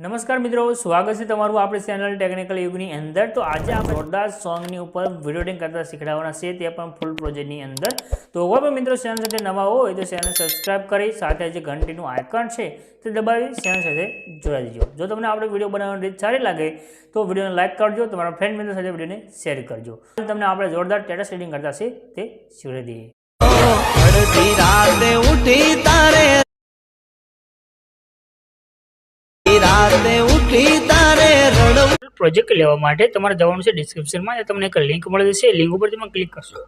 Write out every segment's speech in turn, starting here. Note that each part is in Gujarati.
નમસ્કાર મિત્રો, સ્વાગત છે તમારું આપણી ચેનલ ટેકનિકલ યુગની અંદર। તો આજે આપણે જોરદાર સોંગની ઉપર વિડીયો એડિટિંગ કરતા શીખવાડવાના છે, તે પણ ફૂલ પ્રોજેક્ટની અંદર। તો હવે પણ મિત્રો ચેનલ સાથે નવા હોય તો ચેનલ સબસ્ક્રાઇબ કરી સાથે જે ઘંટીનું આઇકન છે તે દબાવી ચેનલ સાથે જોડાઈ દેજો। જો તમને આપણે વિડીયો બનાવવાની રીત સારી લાગે તો વિડીયોને લાઇક કરજો, તમારા ફ્રેન્ડ મિત્રો સાથે વિડીયોને શેર કરજો। તમને આપણે જોરદાર સ્ટેટસ એડિટિંગ કરતા છે તે શીખવી દઈએ। પ્રોજેક્ટ લેવા માટે તમારે જવાનું છે ડિસ્ક્રિપ્શનમાં, તમને એક લિંક મળી જશે। લિંક ઉપર તમે ક્લિક કરશો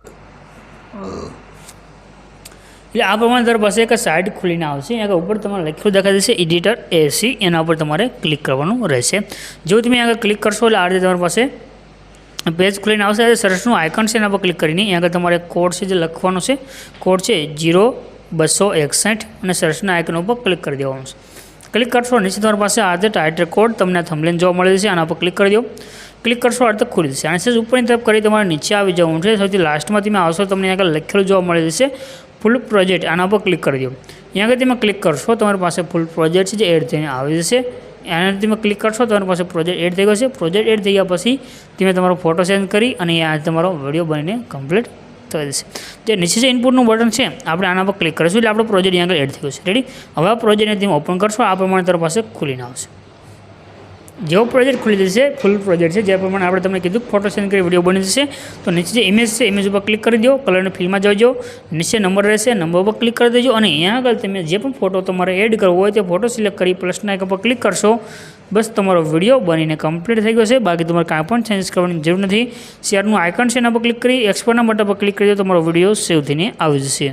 એટલે આ પ્રમાણે તમારી પાસે એક સાઇટ ખુલીને આવશે। અહીંયા ઉપર તમારે લખ્યું દેખાઈ જશે એડિટર એસી, એના ઉપર તમારે ક્લિક કરવાનું રહેશે। જો તમે આગળ ક્લિક કરશો એટલે આ રીતે તમારી પાસે પેજ ખુલીને આવશે। સરસનું આઇકન છે એના પર ક્લિક કરીને અહીંયા આગળ તમારે કોડ છે જે લખવાનો છે, કોડ છે 0261 અને સરસના આઇકન ઉપર ક્લિક કરી દેવાનું છે। ક્લિક કરશો નીચે તમારી પાસે આ રીતે ટાઇટલ કોડ તમને થંબનેલ જોવા મળે છે, આના પર ક્લિક કરી દો। ક્લિક કરશો આ રીતે ખુલી જશે। આને ઉપરની તરફ કરી તમારે નીચે આવી જવું છે। સૌથી લાસ્ટમાં તમે આવશો તમને આગળ લખેલું જોવા મળે છે ફૂલ પ્રોજેક્ટ, આના પર ક્લિક કરી દો। અહીંયા આગળ તમે ક્લિક કરશો તમારી પાસે ફૂલ પ્રોજેક્ટ છે જે એડ થઈને આવી જશે। એના તમે ક્લિક કરશો તમારી પાસે પ્રોજેક્ટ એડ થઈ ગયો છે। પ્રોજેક્ટ એડ થઈ ગયા પછી તમે તમારો ફોટો સેન્ડ કરી અને આ તમારો વિડીયો બનીને કમ્પ્લીટ થઈ જશે। જે નીચે જે ઇનપુટનું બટન છે આપણે આના પર ક્લિક કરીશું એટલે આપણો પ્રોજેક્ટ અહીંયા આગળ એડ થઈ ગયો છે। રેડી, હવે આ પ્રોજેક્ટને તમે ઓપન કરશો આ પ્રમાણે તમારી પાસે ખુલીને આવશે। જેવો પ્રોજેક્ટ ખુલી જશે, ફૂલ પ્રોજેક્ટ છે જે પ્રમાણે આપણે તમને કીધું ફોટો સેન્ડ કરી વિડીયો બની જશે। તો નીચે જે ઇમેજ છે ઇમેજ ઉપર ક્લિક કરી દો, કલરની ફિલ્ડમાં જજો, નીચે નંબર રહેશે નંબર ઉપર ક્લિક કરી દેજો અને અહીંયા આગળ તમે જે પણ ફોટો તમારે એડ કરવો હોય તે ફોટો સિલેક્ટ કરી પ્લસના આઇકન પર ક્લિક કરશો। બસ તમારો વિડીયો બનીને કમ્પ્લીટ થઈ ગયો છે, બાકી તમારે કાંઈ પણ ચેન્જ કરવાની જરૂર નથી। શેરનું આઇકન છે એના પર ક્લિક કરી એક્સપોર્ટના બટન પર ક્લિક કરી દો, તમારો વિડીયો સેવ થઈને આવી જશે।